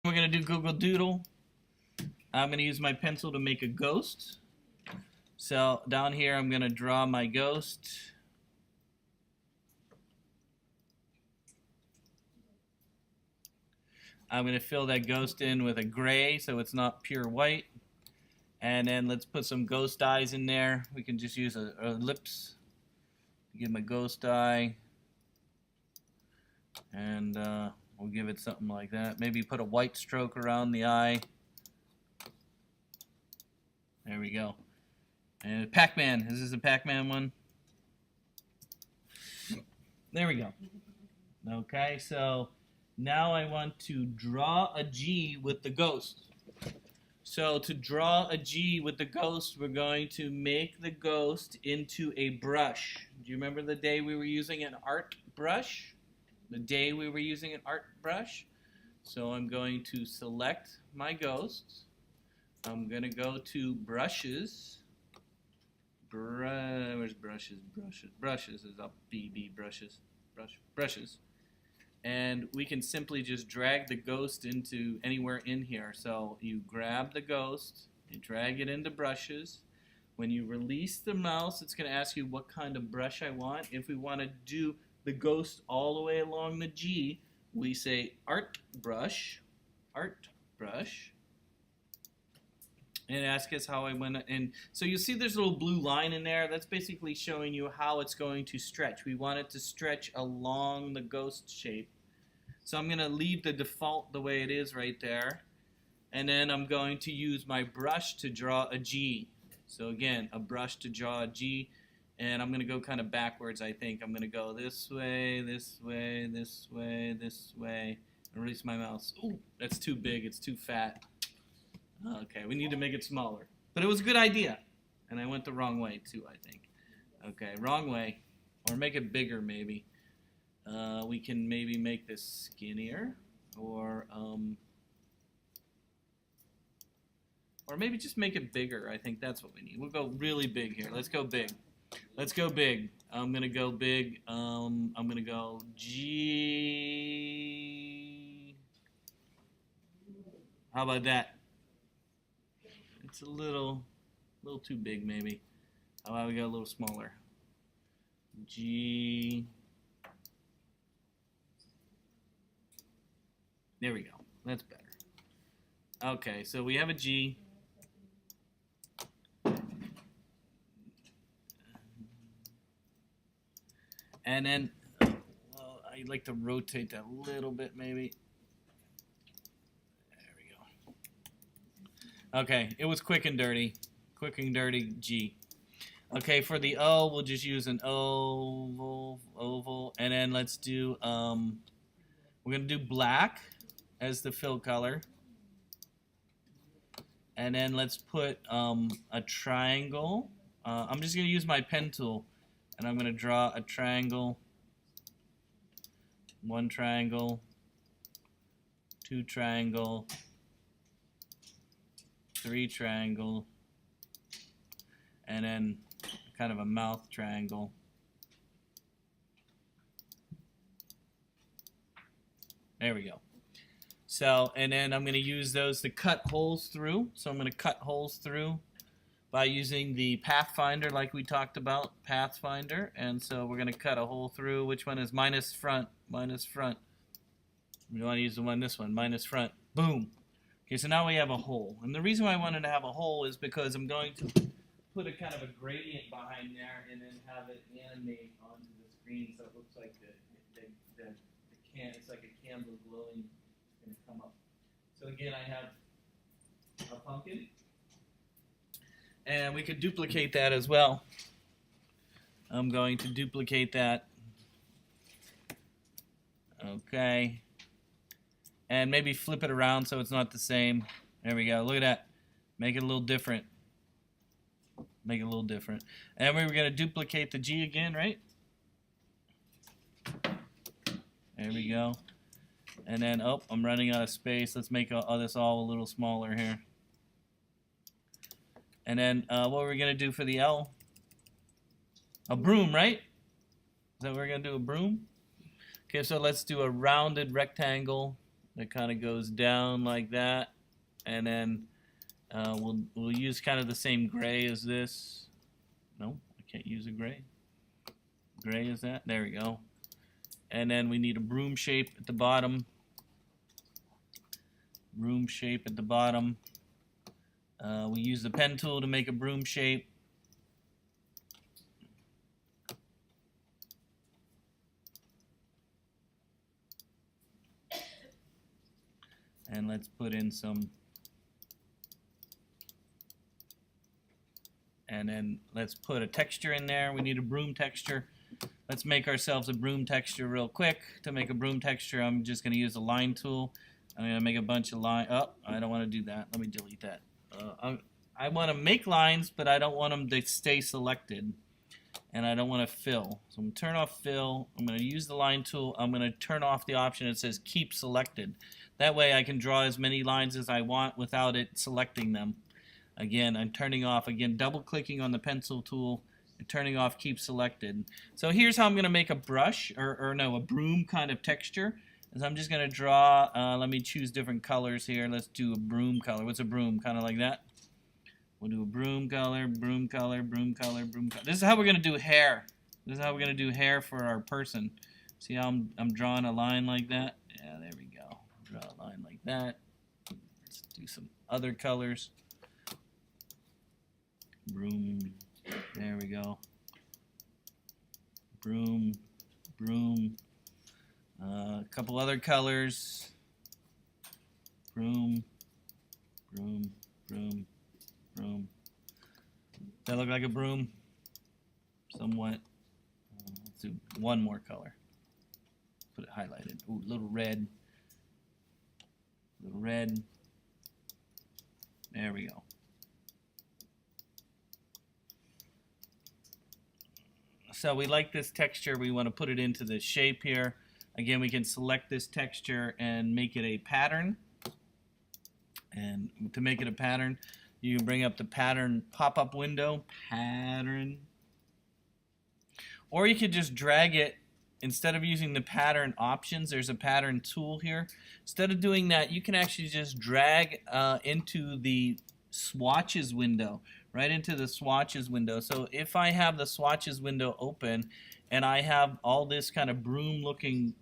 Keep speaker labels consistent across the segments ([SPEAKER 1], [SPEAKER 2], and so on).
[SPEAKER 1] We're going to do Google Doodle. I'm going to use my pencil to make a ghost. So down here I'm going to draw my ghost. I'm going to fill that ghost in with a gray so it's not pure white. And then let's put some ghost eyes in there. We can just use a lips. Give him a ghost eye. And we'll give it something like that. Maybe put a white stroke around the eye. There we go. And Pac-Man. Is this a Pac-Man one? There we go. Okay, so now I want to draw a G with the ghost. So to draw a G with the ghost, we're going to make the ghost into a brush. Do you remember the day we were using an art brush? The day we were using an art brush? So I'm going to select my ghost. I'm going to go to brushes. Where's brushes? Brushes is up. BB brushes. Brushes. And we can simply just drag the ghost into anywhere in here. So you grab the ghost, you drag it into brushes. When you release the mouse, it's going to ask you what kind of brush I want. If we want to do the ghost all the way along the G, we say art brush, and ask us how I went. And so you see there's a little blue line in there. That's basically showing you how it's going to stretch. We want it to stretch along the ghost shape. So I'm going to leave the default the way it is right there. And then I'm going to use my brush to draw a G. So again, a brush to draw a G. And I'm going to go kind of backwards, I think. I'm going to go this way, this way, this way, this way. And release my mouse. Ooh, that's too big. It's too fat. Okay, we need to make it smaller. But it was a good idea. And I went the wrong way, too, I think. Okay, wrong way. Or make it bigger, maybe. We can maybe make this skinnier. Or maybe just make it bigger. I think that's what we need. We'll go really big here. Let's go big. Let's go big. I'm going to go big. I'm going to go G. How about that? It's a little too big, maybe. How about we go a little smaller? G. There we go. That's better. Okay, so we have a G. And then I'd like to rotate that a little bit, maybe. There we go. Okay, it was quick and dirty. Quick and dirty G. Okay, for the O, we'll just use an oval. And then let's do, we're going to do black as the fill color. And then let's put a triangle. I'm just going to use my pen tool. And I'm going to draw a triangle. One triangle. Two triangle. Three triangle. And then kind of a mouth triangle. There we go. So, and then I'm going to use those to cut holes through. So I'm going to cut holes through by using the Pathfinder like we talked about, Pathfinder. And so we're going to cut a hole through. Which one is minus front? Minus front. We want to use the one, this one, minus front. Boom. Okay, so now we have a hole. And the reason why I wanted to have a hole is because I'm going to put a kind of a gradient behind there and then have it animate onto the screen so it looks like it's like a candle glowing. It's going to come up. So again, I have a pumpkin. And we could duplicate that as well. I'm going to duplicate that. Okay. And maybe flip it around so it's not the same. There we go. Look at that. Make it a little different. Make it a little different. And we were going to duplicate the G again, right? There we go. And then, oh, I'm running out of space. Let's make this all a little smaller here. And then what we're going to do for the L? A broom, right? Is that what we're going to do, a broom? Okay, so let's do a rounded rectangle. that kind of goes down like that, and then we'll use kind of the same gray as this. No, I can't use a gray. Gray is that? There we go. And then we need a broom shape at the bottom. Broom shape at the bottom. We use the pen tool to make a broom shape. And let's put in some, and then let's put a texture in there. We need a broom texture. Let's make ourselves a broom texture real quick. To make a broom texture, I'm just going to use the line tool. I'm going to make a bunch of lines. Oh, I don't want to do that. Let me delete that. I want to make lines, but I don't want them to stay selected. And I don't want to fill. So I'm going to turn off fill. I'm going to use the line tool. I'm going to turn off the option that says keep selected. That way I can draw as many lines as I want without it selecting them. Again, I'm turning off, double clicking on the pencil tool and turning off keep selected. So here's how I'm going to make a brush, or no, a broom kind of texture. Is I'm just going to draw, let me choose different colors here. Let's do a broom color. What's a broom? Kind of like that. We'll do a broom color, broom color, broom color, broom color. This is how we're going to do hair. This is how we're going to do hair for our person. See how I'm drawing a line like that? Yeah, there we go. Draw a line like that. Let's do some other colors. Broom. There we go. Broom. Broom. A couple other colors. Broom. Broom. Broom. Broom. Does that look like a broom? Somewhat. Let's do one more color. Put it highlighted. Ooh, a little red. Little red. There we go. So we like this texture. We want to put it into the shape here. Again, we can select this texture and make it a pattern. And to make it a pattern, you can bring up the pattern pop-up window, pattern. Or you could just drag it. Instead of using the pattern options, there's a pattern tool here. Instead of doing that, you can actually just drag into the swatches window, right into the swatches window. So if I have the swatches window open and I have all this kind of broom looking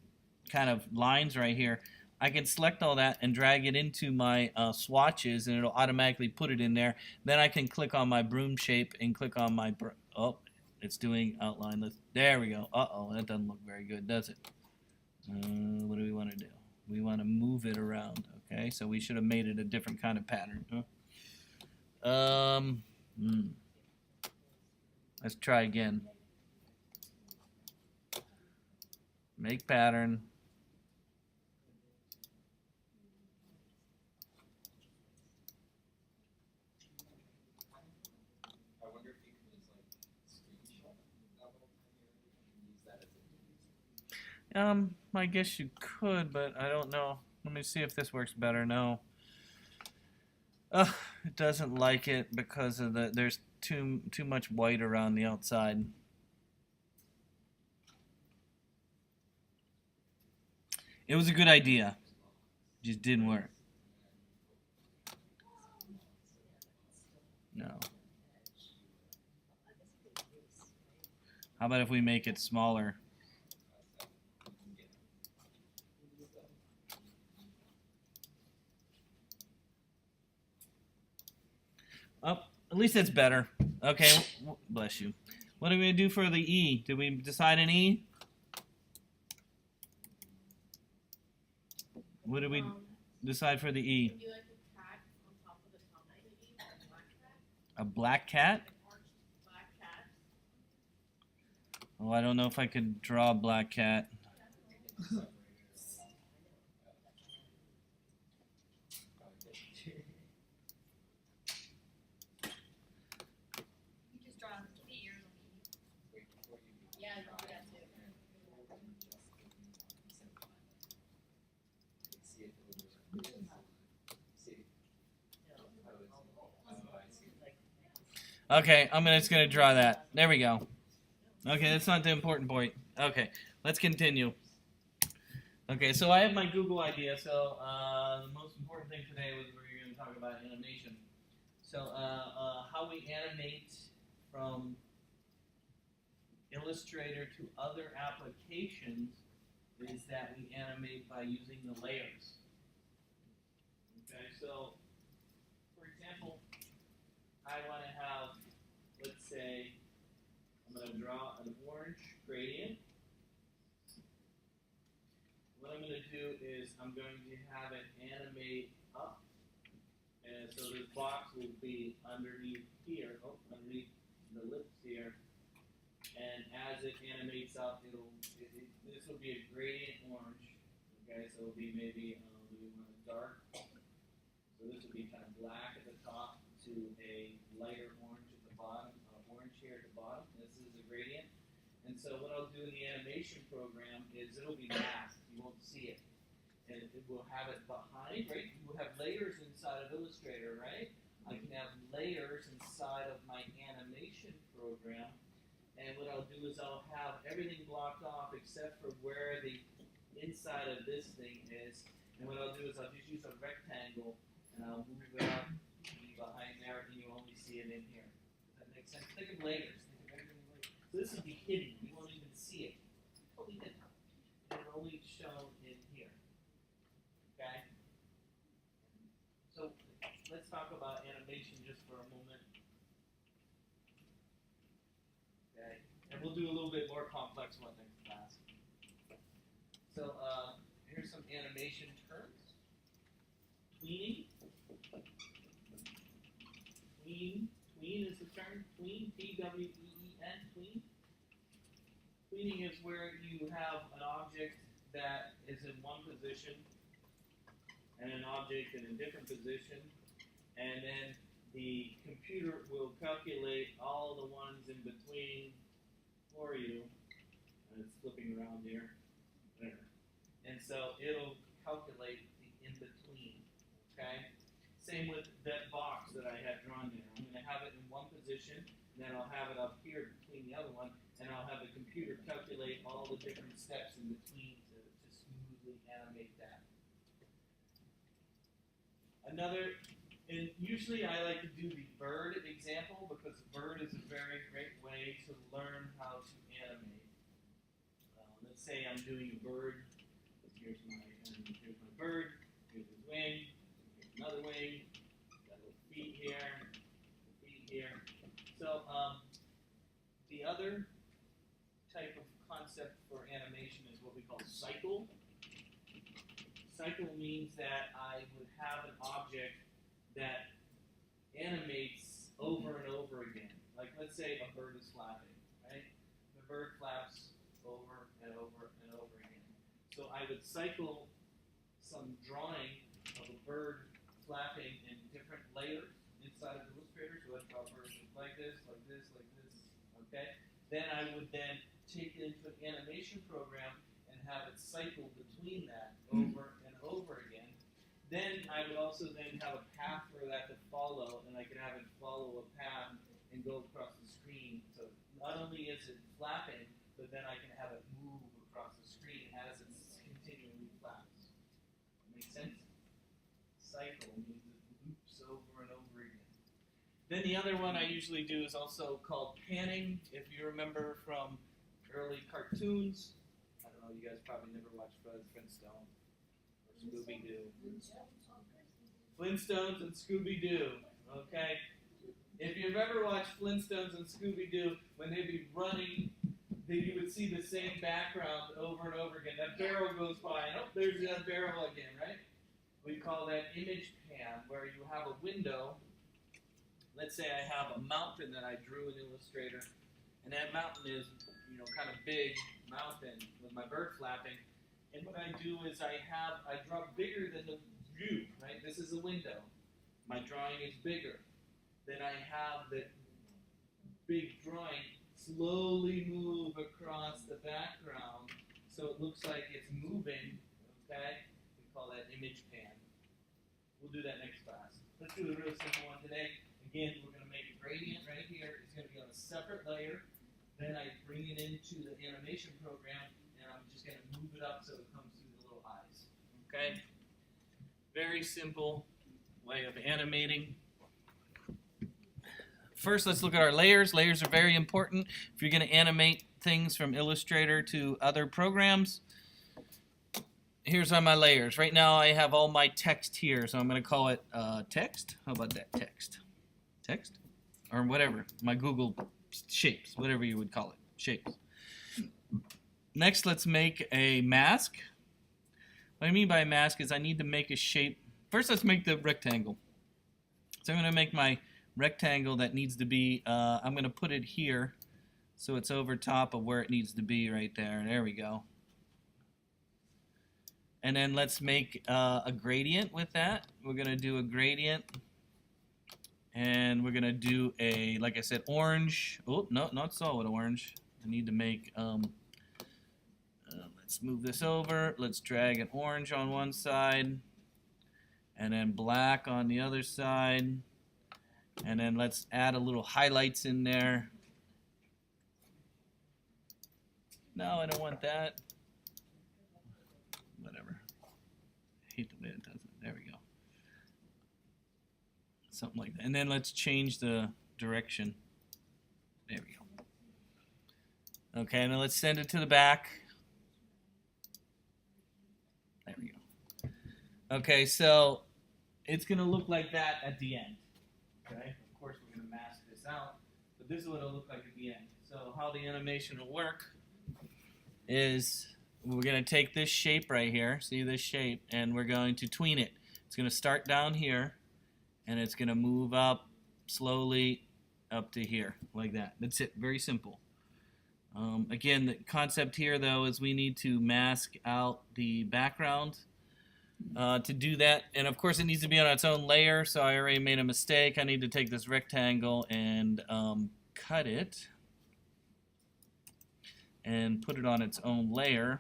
[SPEAKER 1] kind of lines right here, I can select all that and drag it into my swatches, and it'll automatically put it in there. Then I can click on my broom shape and click on my oh, it's doing outline. There we go. Uh-oh, that doesn't look very good, does it? What do we want to do? We want to move it around. Okay, so we should have made it a different kind of pattern. Let's try again. Make pattern. I guess you could, but I don't know. Let me see if this works better. No. It doesn't like it because of there's too much white around the outside. It was a good idea. It just didn't work. No. How about if we make it smaller? Oh, at least it's better. Okay, bless you. What are we going to do for the E? Did we decide an E? What did we decide for the E?
[SPEAKER 2] Would you like a cat on top of the top of the E?
[SPEAKER 1] A black cat?
[SPEAKER 2] Black cat.
[SPEAKER 1] Oh, I don't know if I could draw a black cat. Okay, I'm just going to draw that. There we go. Okay, that's not the important point. Okay, let's continue. Okay, so I have my Google idea. So the most important thing today was we're going to talk about animation. So how we animate from Illustrator to other applications is that we animate by using the layers. Okay, so for example, I want to have, let's say, I'm going to draw an orange gradient. What I'm going to do is I'm going to have it animate up. And so this box will be underneath here, underneath the lips here. And as it animates up, this will be a gradient orange. Okay, so it'll be maybe we want a dark. So this will be kind of black at the top to a lighter orange at the bottom, orange here at the bottom. This is a gradient. And so what I'll do in the animation program is it'll be masked. You won't see it. And it will have it behind, right? You will have layers inside of Illustrator, right? I can have layers inside of my animation program. And what I'll do is I'll have everything blocked off except for where the inside of this thing is. And what I'll do is I'll just use a rectangle and I'll move it up behind there and you only see it in here. Does that make sense? Think of layers. Think of everything in layers. So this will be hidden. You won't even see it. Totally hidden. It's only shown in here. Okay? So let's talk about animation just for a moment. Okay? And we'll do a little bit more complex one next class. So here's some animation terms. Tweening. Tween is the term. Tween, T-W-E-E-N, tween. Tweening is where you have an object that is in one position and an object in a different position, and then the computer will calculate all the ones in between for you. And it's flipping around here. There. And so it'll calculate the in-between. Okay? Same with that box that I had drawn there. I'm going to have it in one position, and then I'll have it up here between the other one, and I'll have the computer calculate all the different steps in between to smoothly animate that. Another, and usually I like to do the bird example because bird is a very great way to learn how to animate. Let's say I'm doing a bird. Here's my bird. Here's his wing. Here's another wing. Got little feet here. So the other type of concept for animation is what we call cycle. Cycle means that I would have an object that animates over and over again. Like let's say a bird is flapping, right? The bird flaps over and over and over again. So I would cycle some drawing of a bird flapping in different layers inside of Illustrator. So let's draw a bird like this, like this, like this. Okay? Then I would then take it into an animation program and have it cycle between that over and over again. Then I would also then have a path for that to follow, and I could have it follow a path and go across the screen. So not only is it flapping, but then I can have it move across the screen as it continually flaps. Make sense? Cycle means it loops over and over again. Then the other one I usually do is also called panning. If you remember from early cartoons, I don't know, you guys probably never watched Fred Flintstone or Scooby-Doo. Flintstones and Scooby-Doo, okay? If you've ever watched Flintstones and Scooby-Doo, when they'd be running, then you would see the same background over and over again. That barrel goes by, and oh, there's that barrel again, right? We call that image pan, where you have a window. Let's say I have a mountain that I drew in Illustrator, and that mountain is, kind of big mountain with my bird flapping. And what I do is I draw bigger than the view, right? This is a window. My drawing is bigger. Then I have the big drawing slowly move across the background so it looks like it's moving, okay? We call that image pan. We'll do that next class. Let's do a real simple one today. Again, we're going to make a gradient right here. It's going to be on a separate layer. Then I bring it into the animation program, and I'm just going to move it up so it comes through the little Okay? Very simple way of animating. First, let's look at our layers. Layers are very important if you're going to animate things from Illustrator to other programs. Here's all my layers. Right now I have all my text here, so I'm going to call it text. How about that, text? Text? Or whatever, my Google shapes, whatever you would call it, shapes. Next, let's make a mask. What I mean by a mask is I need to make a shape. First, let's make the rectangle. So I'm going to make my rectangle that needs to be, I'm going to put it here so it's over top of where it needs to be right there. There we go. And then let's make a gradient with that. We're going to do a gradient. And we're going to do a, like I said, orange. Oh, no, not solid orange. I need to make, let's move this over. Let's drag an orange on one side. And then black on the other side. And then let's add a little highlights in there. No, I don't want that. Whatever. I hate the way it does it. There we go. Something like that. And then let's change the direction. There we go. Okay, and then let's send it to the back. There we go. Okay, so it's going to look like that at the end. Okay, of course we're going to mask this out, but this is what it'll look like at the end. So how the animation will work is we're going to take this shape right here, see this shape, and we're going to tween it. It's going to start down here, and it's going to move up slowly up to here, like that. That's it, very simple. Again, the concept here, though, is we need to mask out the background. To do that, and of course it needs to be on its own layer, so I already made a mistake. I need to take this rectangle and cut it and put it on its own layer.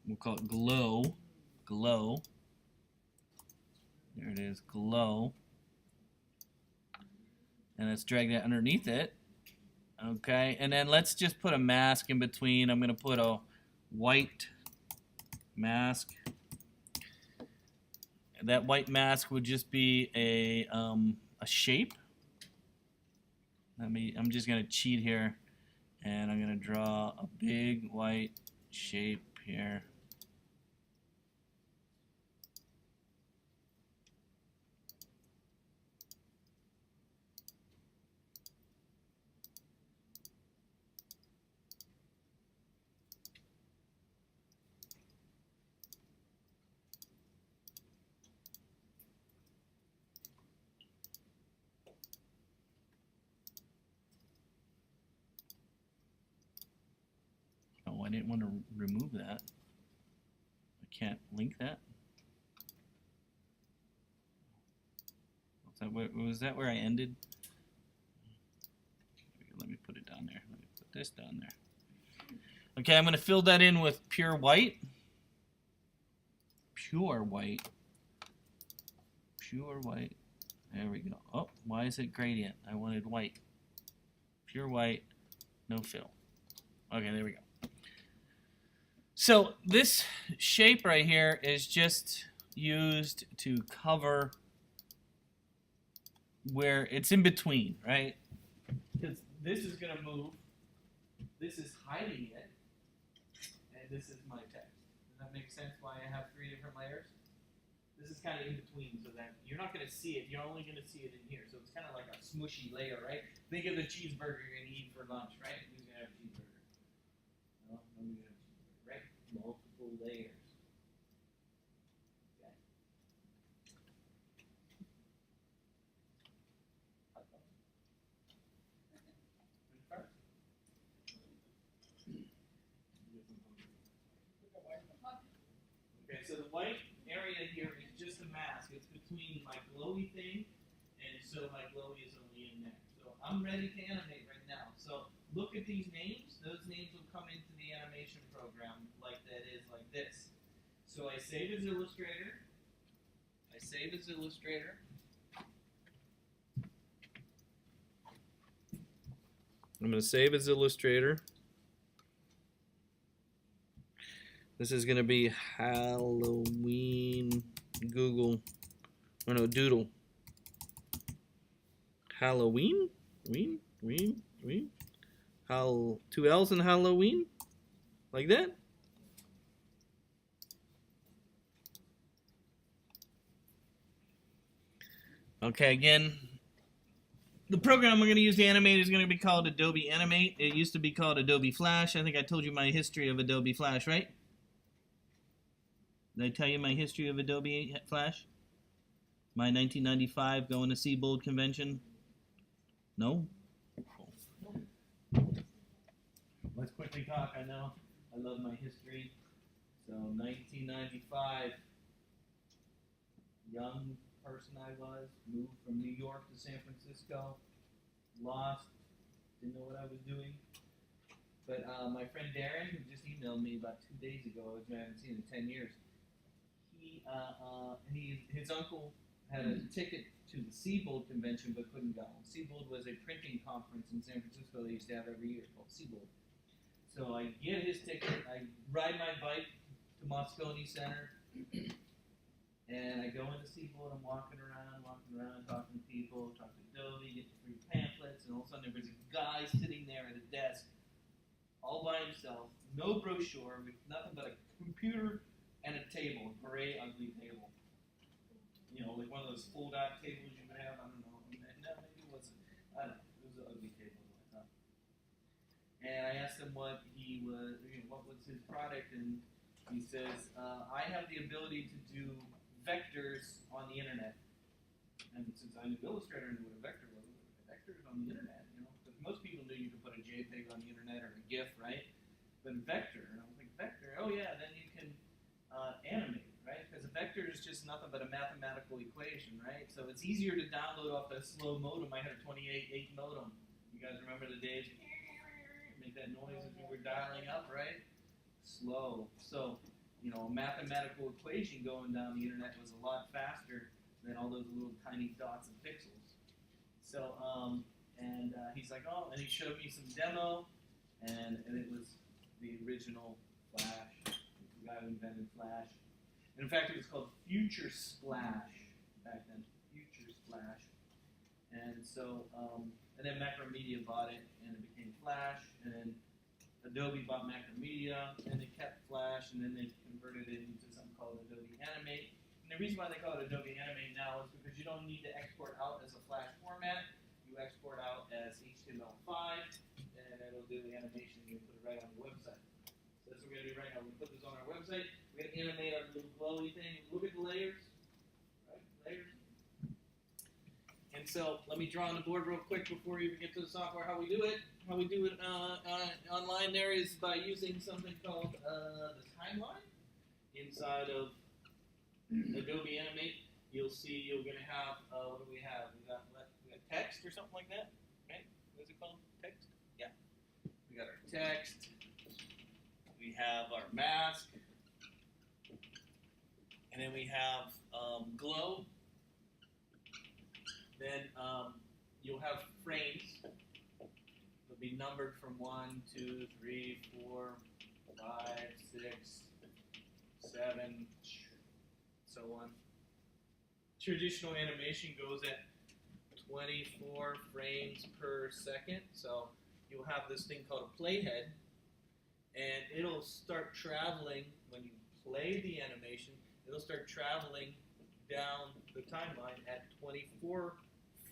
[SPEAKER 1] We'll call it glow. Glow. There it is, glow. And let's drag that underneath it. Okay, and then let's just put a mask in between. I'm going to put a white mask. That white mask would just be a shape. I'm just going to cheat here, and I'm going to draw a big white shape here. Oh, I didn't want to remove that. I can't link that. Was that where I ended? Let me put it down there. Let me put this down there. Okay, I'm going to fill that in with pure white. Pure white. Pure white. There we go. Oh, why is it gradient? I wanted white. Pure white, no fill. Okay, there we go. So this shape right here is just used to cover where it's in between, right? Because this is going to move. This is hiding it. And this is my text. Does that make sense why I have 3 different layers? This is kind of in between so that you're not going to see it. You're only going to see it in here. So it's kind of like a smushy layer, right? Think of the cheeseburger you're going to eat for lunch, right? Who's going to have cheeseburger? No, nobody's going to have cheeseburger, right? Multiple layers. Okay. Okay, so the white area here is just a mask. It's between my glowy thing, and so my glowy is only in there. So I'm ready to animate right now. So look at these names. Those names will come into the animation program like that is like this. So I save as Illustrator. I save as Illustrator. I'm going to save as Illustrator. This is going to be Halloween Google. Oh no, Doodle. Halloween? Ween? Ween? Ween? Two L's in Halloween? Like that? Okay, again, the program I'm going to use to animate is going to be called Adobe Animate. It used to be called Adobe Flash. I think I told you my history of Adobe Flash, right? Did I tell you my history of Adobe Flash? My 1995 going to Seabold convention? No? Let's quickly talk. I know I love my history. So 1995, young person I was, moved from New York to San Francisco, lost, didn't know what I was doing. But my friend Darren, who just emailed me about 2 days ago, which I haven't seen in 10 years, his uncle had a ticket to the Seabold convention but couldn't go. Seabold was a printing conference in San Francisco they used to have every year called Seabold. So I get his ticket, I ride my bike to Moscone Center, and I go into Seabold, I'm walking around, talking to people, talking to Adobe, getting free pamphlets, and all of a sudden there was a guy sitting there at a desk, all by himself, no brochure, with nothing but a computer and a table, a gray, ugly table. You know, like one of those fold-out tables you would have, I don't know, maybe it wasn't, I don't know, it was an ugly table. And I asked him what he was, what was his product, and he says, I have the ability to do vectors on the internet. And since I knew Illustrator and knew what a vector was, vectors on the internet, you know, because most people knew you could put a JPEG on the internet or a GIF, right? But vector, and I was like, vector, oh yeah, then you can animate, right? Because a vector is just nothing but a mathematical equation, right? So it's easier to download off a slow modem. I had a 28.8 modem. You guys remember the days? Make that noise as we were dialing up, right? Slow. So, you know, a mathematical equation going down the internet was a lot faster than all those little tiny dots and pixels. So, he's like, oh, and he showed me some demo, and it was the original Flash, the guy who invented Flash. And in fact, it was called Future Splash back then, Future Splash. And so, and then Macromedia bought it, and it became Flash, and then Adobe bought Macromedia, and they kept Flash, and then they converted it into something called Adobe Animate. And the reason why they call it Adobe Animate now is because you don't need to export out as a Flash format. You export out as HTML5, and it'll do the animation, and you put it right on the website. So that's what we're going to do right now. We're going to put this on our website. We're going to animate our little glowy thing. Look at the layers. Right? Layers. And so let me draw on the board real quick before we even get to the software. How we do it online there is by using something called the timeline inside of Adobe Animate. You'll see you're going to have, what do we have? We got text or something like that, right? What's it called? Text? Yeah. We got our text. We have our mask. And then we have glow. Then you'll have frames. They'll be numbered from 1, 2, 3, 4, 5, 6, 7, so on. Traditional animation goes at 24 frames per second. So you'll have this thing called a playhead, and it'll start traveling when you play the animation. It'll start traveling down the timeline at 24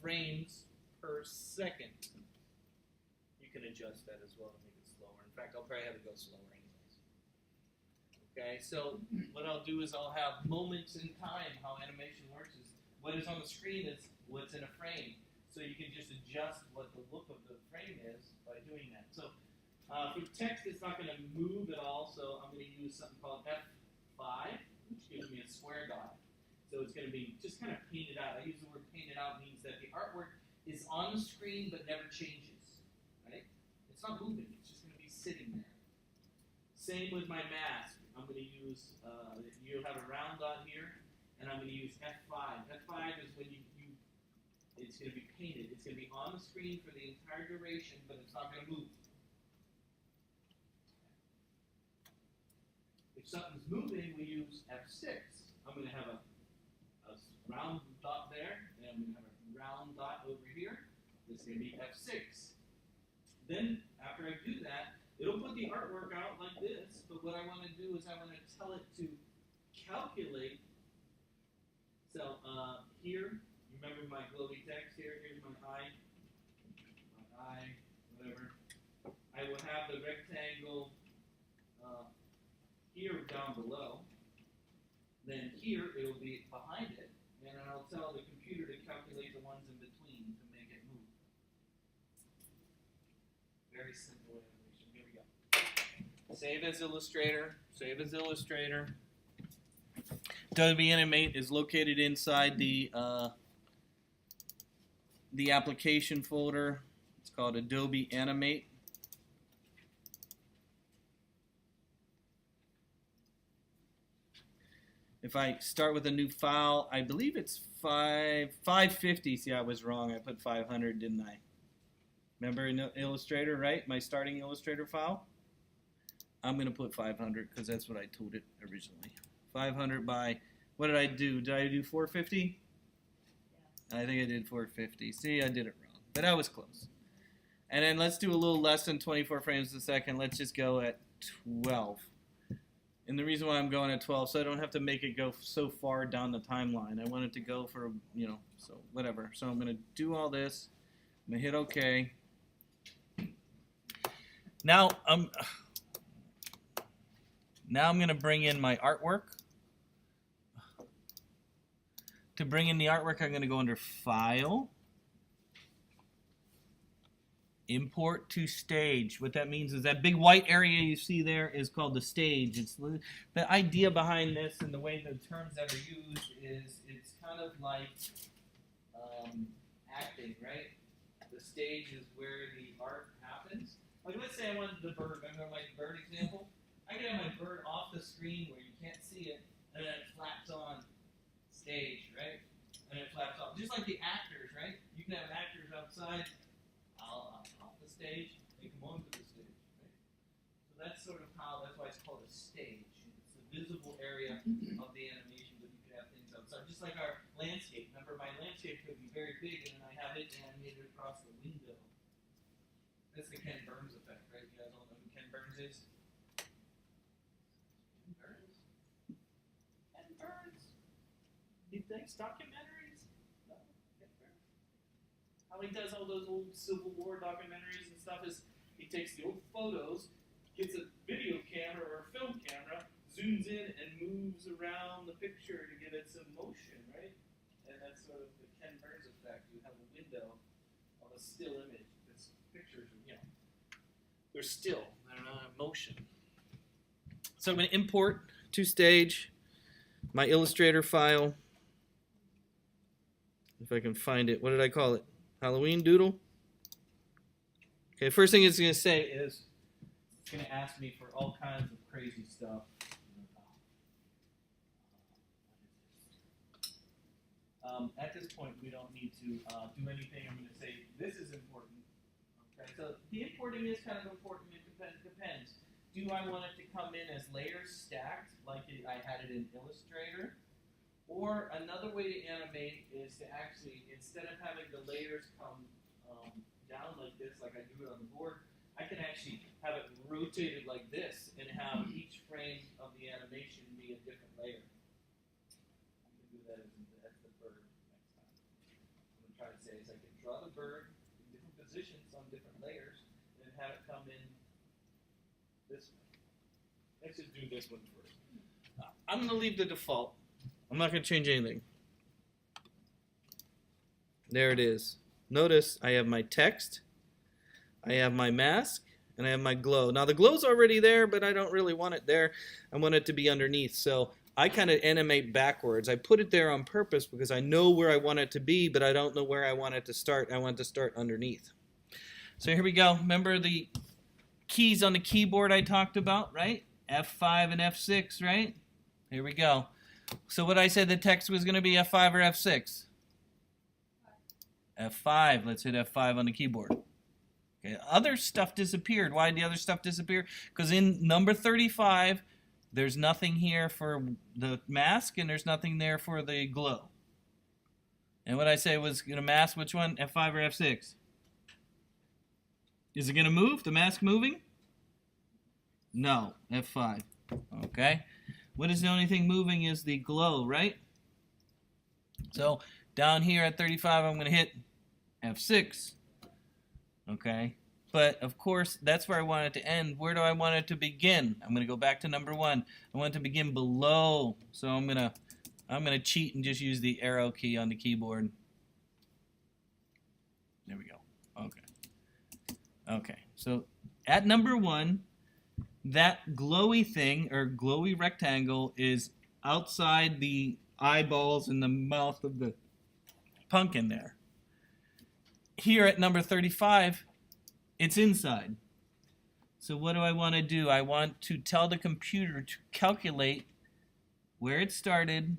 [SPEAKER 1] frames per second. You can adjust that as well to make it slower. In fact, I'll probably have it go slower anyways. Okay, so what I'll do is I'll have moments in time. How animation works is what is on the screen is what's in a frame. So you can just adjust what the look of the frame is by doing that. So for text, it's not going to move at all. So I'm going to use something called F5, which gives me a square dot. So it's going to be just kind of painted out. I use the word painted out means that the artwork is on the screen but never changes, right? It's not moving. It's just going to be sitting there. Same with my mask. I'm going to use, you'll have a round dot here, and I'm going to use F5. F5 is when you It's going to be painted. It's going to be on the screen for the entire duration, but it's not going to move. If something's moving, we use F6. I'm going to have a round dot there, and I'm going to have a round dot over here. This is going to be F6. Then, after I do that, it'll put the artwork out like this, but what I want to do is I want to tell it to calculate. So, here, remember my glowy text here? Here's my eye, whatever. I will have the rectangle here down below. Then here, it'll be behind it, and I'll tell the computer to calculate the ones in between to make it move. Very simple animation. Here we go. Save as Illustrator. Save as Illustrator. Adobe Animate is located inside the application folder. It's called Adobe Animate. If I start with a new file, I believe it's 550. See, I was wrong. I put 500, didn't I? Remember in Illustrator, right? My starting Illustrator file? I'm going to put 500 because that's what I told it originally. 500 by, what did I do? Did I do 450? Yeah. I think I did 450. See, I did it wrong. But I was close. And then let's do a little less than 24 frames a second. Let's just go at 12. And the reason why I'm going at 12, so I don't have to make it go so far down the timeline. I want it to go for, you know, so whatever. So I'm going to do all this. I'm going to hit OK. Now I'm going to bring in my artwork. To bring in the artwork, I'm going to go under File, Import to Stage. What that means is that big white area you see there is called the stage. It's the idea behind this, and the way the terms that are used is it's kind of like acting, right? The stage is where the art happens. Like let's say I wanted the bird. Remember my bird example? I can have my bird off the screen where you can't see it, and then it flaps on stage, right? And it flaps off. Just like the actors, right? You can have actors outside, off the stage, they come onto the stage, right? So that's sort of how, that's why it's called a stage. It's the visible area of the animation, but you could have things outside. Just like our landscape. Remember, my landscape could be very big, and then I have it animated across the window. That's the Ken Burns effect, right? You guys all know who Ken Burns is? Ken Burns? Ken Burns? He thinks documentaries? No, Ken Burns. How he does all those old Civil War documentaries and stuff is he takes the old photos, gets a video camera or a film camera, zooms in and moves around the picture to give it some motion, right? And that's sort of the Ken Burns effect. You have a window of a still image. This pictures, you know, they're still, they're not in motion. So I'm going to import to stage my Illustrator file. If I can find it. What did I call it? Halloween Doodle? Okay, first thing it's going to say is, it's going to ask me for all kinds of crazy stuff. At this point, we don't need to do anything. I'm going to say, this is important. Okay, so the importing is kind of important. It depends. Do I want it to come in as layers stacked, like I had it in Illustrator? Or another way to animate is to actually, instead of having the layers come down like this, like I do it on the board, I can actually have it rotated like this and have each frame of the animation be a different layer. I'm going to do that as the bird next time. I'm going to try to say is I can draw the bird in different positions on different layers and have it come in this way. Let's just do this one first. I'm going to leave the default. I'm not going to change anything. There it is. Notice I have my text, I have my mask, and I have my glow. Now the glow's already there, but I don't really want it there. I want it to be underneath. So I kind of animate backwards. I put it there on purpose because I know where I want it to be, but I don't know where I want it to start. I want it to start underneath. So here we go. Remember the keys on the keyboard I talked about, right? F5 and F6, right? Here we go. So what I said the text was going to be F5 or F6? F5. Let's hit F5 on the keyboard. Okay, other stuff disappeared. Why did the other stuff disappear? Because in number 35, there's nothing here for the mask, and there's nothing there for the glow. And what I say was going to mask which one? F5 or F6? Is it going to move? The mask moving? No, F5. Okay. What is the only thing moving is the glow, right? So down here at 35, I'm going to hit F6. Okay. But of course, that's where I want it to end. Where do I want it to begin? I'm going to go back to number 1. I want it to begin below. So I'm going to cheat and just use the arrow key on the keyboard. There we go. Okay. Okay. So at number 1, that glowy thing or glowy rectangle is outside the eyeballs and the mouth of the pumpkin there. Here at number 35, it's inside. So what do I want to do? I want to tell the computer to calculate where it started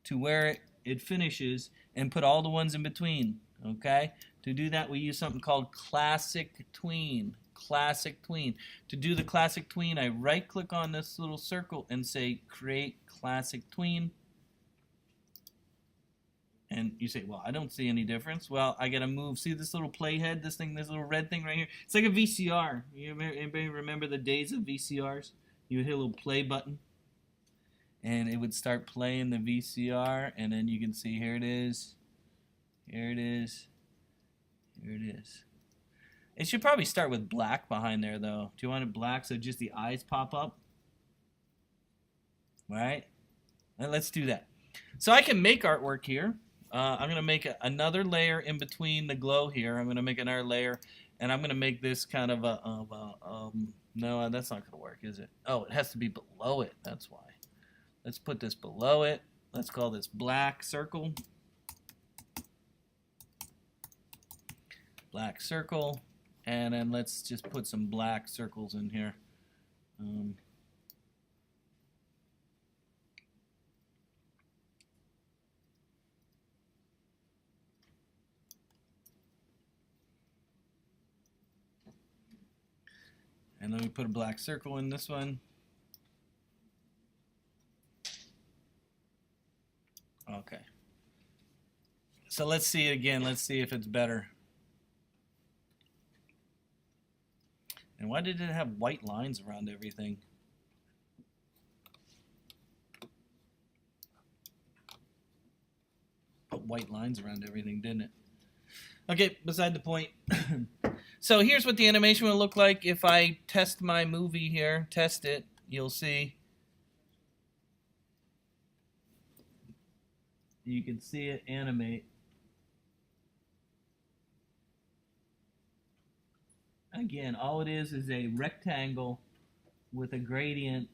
[SPEAKER 1] to where it finishes and put all the ones in between. Okay? To do that, we use something called classic tween. Classic tween. To do the classic tween, I right-click on this little circle and say Create Classic Tween. And you say, well, I don't see any difference. Well, I got to move. See this little playhead, this little red thing right here? It's like a VCR. Anybody remember the days of VCRs? You would hit a little play button, and it would start playing the VCR, and then you can see here it is. Here it is. Here it is. It should probably start with black behind there, though. Do you want it black so just the eyes pop up? Right? Let's do that. So I can make artwork here. I'm going to make another layer in between the glow here. I'm going to make another layer, and I'm going to make this kind of no, that's not going to work, is it? Oh, it has to be below it. That's why. Let's put this below it. Let's call this black circle. Black circle. And then let's just put some black circles in here. And then we put a black circle in this one. Okay. So let's see it again. Let's see if it's better. And why did it have white lines around everything? Put white lines around everything, didn't it? Okay, beside the point. So here's what the animation will look like if I test my movie here. Test it. You'll see. You can see it animate. Again, all it is a rectangle with a gradient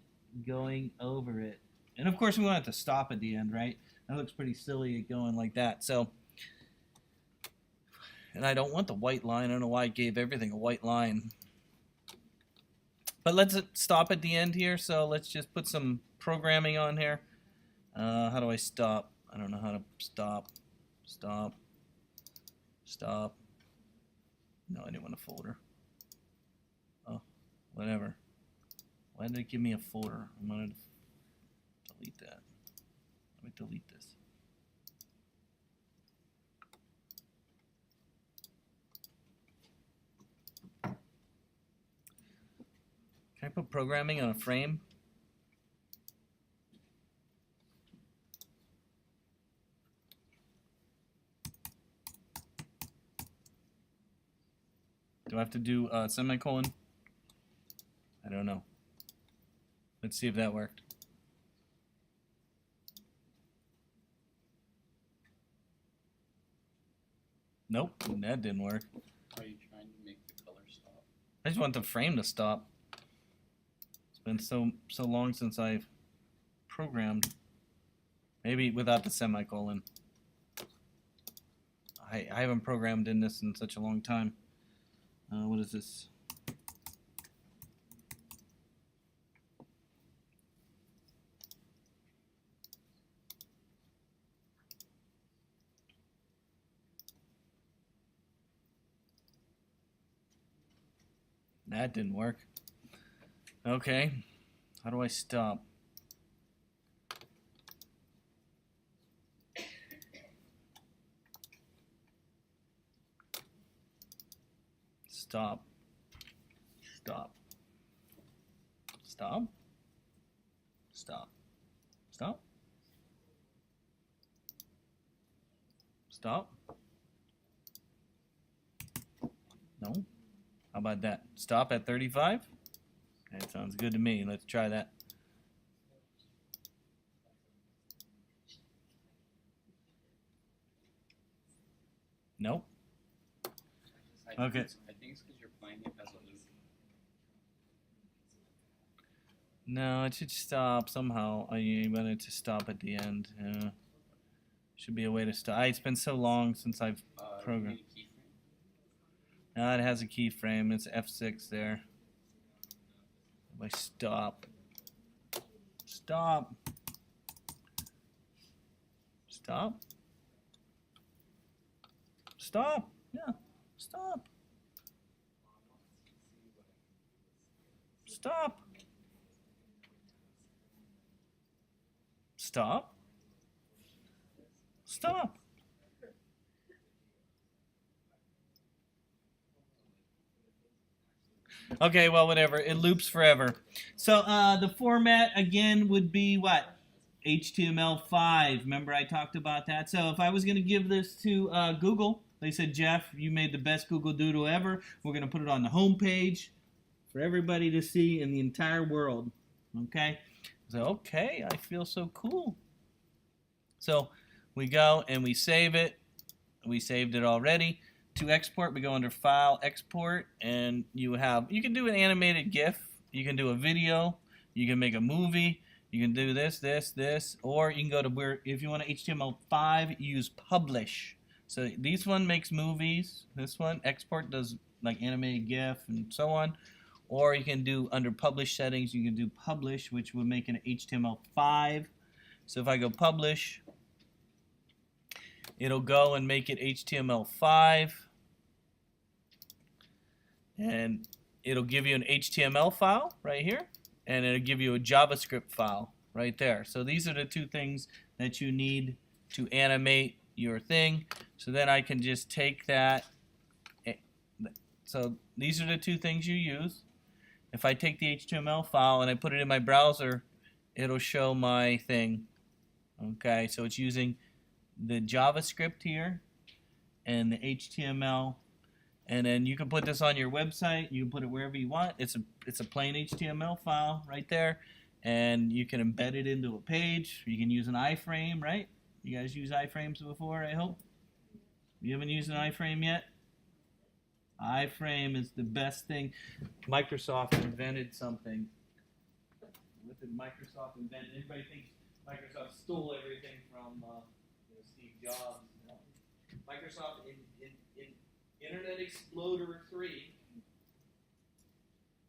[SPEAKER 1] going over it. And of course we want it to stop at the end, right? That looks pretty silly going like that. So, and I don't want the white line. I don't know why I gave everything a white line. But let's stop at the end here. So let's just put some programming on here. How do I stop? I don't know how to stop. Stop. Stop. No, I didn't want a folder. Oh, whatever. Why did it give me a folder? I'm going to delete that. Let me delete this. Can I put programming on a frame? Do I have to do a semicolon? I don't know. Let's see if that worked. Nope, that didn't work.
[SPEAKER 3] Are you trying to make the color stop?
[SPEAKER 1] I just want the frame to stop. It's been so long since I've programmed. Maybe without the semicolon. I haven't programmed in this in such a long time. What is this? That didn't work. Okay. How do I stop? Stop. Stop. Stop. Stop. Stop. Stop. No. How about that? Stop at 35? That sounds good to me. Let's try that. Nope. Okay.
[SPEAKER 3] I think it's because you're playing it as a loop.
[SPEAKER 1] No, it should stop somehow. I want it to stop at the end. Should be a way to stop. It's been so long since I've programmed.
[SPEAKER 3] You need a keyframe?
[SPEAKER 1] No, it has a keyframe. It's F6 there. If I stop. Stop. Stop. Stop. Yeah. Stop. Stop. Stop. Stop. Okay, well, whatever. It loops forever. So the format, again, would be what? HTML5. Remember I talked about that? So if I was going to give this to Google, they said, Jeff, you made the best Google Doodle ever. We're going to put it on the home page for everybody to see in the entire world. Okay? So, okay, I feel so cool. So we go and we save it. We saved it already. To export, we go under File, Export, and you can do an animated GIF, you can do a video, you can make a movie, you can do this, or you can go to where, if you want HTML5, use Publish. So this one makes movies, this one, Export does like animated GIF and so on, or you can do under Publish settings, you can do Publish, which will make an HTML5. So if I go Publish, it'll go and make it HTML5, and it'll give you an HTML file right here, and it'll give you a JavaScript file right there. So these are the two things that you need to animate your thing. So then I can just take that. So these are the two things you use. If I take the HTML file and I put it in my browser, it'll show my thing. Okay, so it's using the JavaScript here and the HTML, and then you can put this on your website. You can put it wherever you want. It's a plain HTML file right there, and you can embed it into a page. You can use an iframe, right? You guys use iframes before, I hope. You haven't used an iframe yet? iframe is the best thing. Microsoft invented something. What did Microsoft invent? Everybody thinks Microsoft stole everything from Steve Jobs. Microsoft in Internet Explorer 3,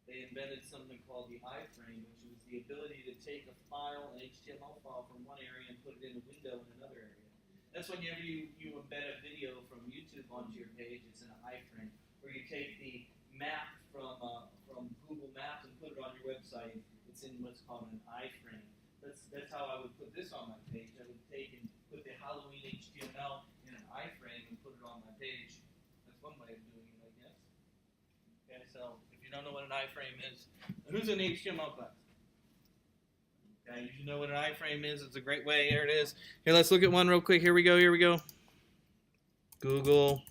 [SPEAKER 1] they invented something called the iframe, which was the ability to take a file, an HTML file from one area and put it in a window in another area. That's whenever you embed a video from YouTube onto your page, it's in an iframe. Or you take the map from Google Maps and put it on your website, it's in what's called an iframe. That's how I would put this on my page. I would take and put the Halloween HTML in an iframe and put it on my page. That's one way of doing it, I guess. Okay, so if you don't know what an iframe is, who's in HTML class? Okay, you should know what an iframe is. It's a great way. Here it is. Here, let's look at one real quick. Here we go. Google.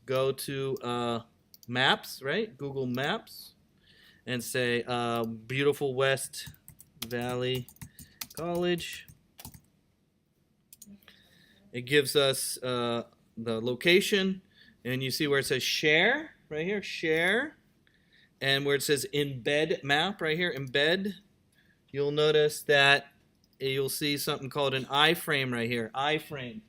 [SPEAKER 1] Go to Maps, right? Google Maps. And say beautiful West Valley College. It gives us the location, and you see where it says share right here, share, and where it says embed map right here, embed. You'll notice that you'll see something called an iframe right here, iframe.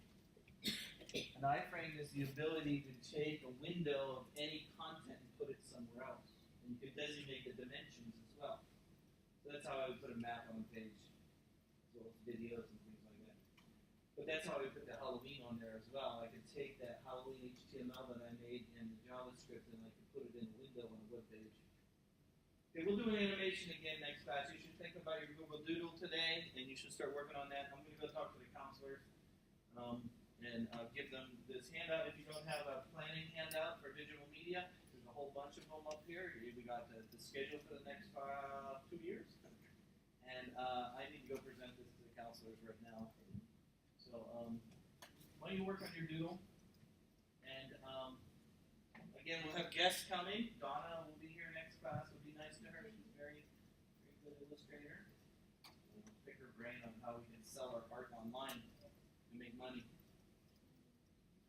[SPEAKER 1] An iframe is the ability to take a window of any content and put it somewhere else. And you can designate the dimensions as well. So that's how I would put a map on a page, as well as videos and things like that. But But that's how I put the Halloween on there as well. I could take that Halloween HTML that I made in the JavaScript and I could put it in a window on a web page. Okay, we'll do an animation again next class. You should think about your Google Doodle today, and you should start working on that. I'm going to go talk to the counselors and give them this handout. If you don't have a planning handout for digital media, there's a whole bunch of them up here. We got the schedule for the next 2 years. And I need to go present this to the counselors right now. So why don't you work on your doodle? And again, we'll have guests coming. Donna will be here next class. It'll be nice to her. She's a very, very good illustrator. We'll pick her brain on how we can sell our art online and make money.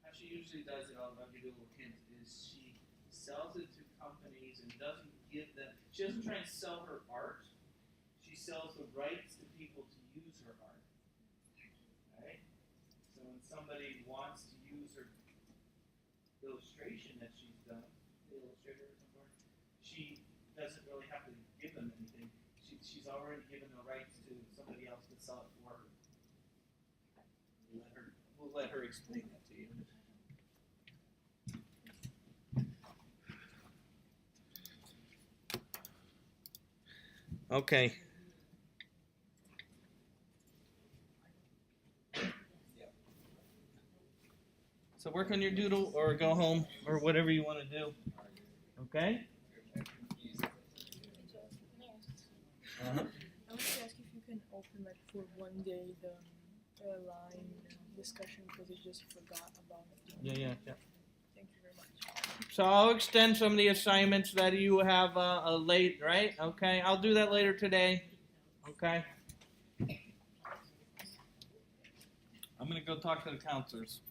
[SPEAKER 1] How she usually does it, I'll give you a little hint, is she sells it to companies and doesn't give them, she doesn't try and sell her art. She sells the rights to people to use her art. Right? So when somebody wants to use her illustration that she's done, the illustrator or somewhere, she doesn't really have to give them anything. She's already given the rights to somebody else to sell it for her. We'll let her explain that to you. Okay. So work on your doodle or go home or whatever you want to do. Okay?
[SPEAKER 4] I want to ask if you can open like for one day the line discussion because I just forgot about it.
[SPEAKER 1] Yeah.
[SPEAKER 4] Thank you very much.
[SPEAKER 1] So I'll extend some of the assignments that you have late, right? Okay, I'll do that later today. Okay? I'm going to go talk to the counselors.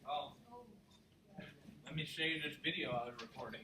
[SPEAKER 1] Oh, let me show you this video I was recording.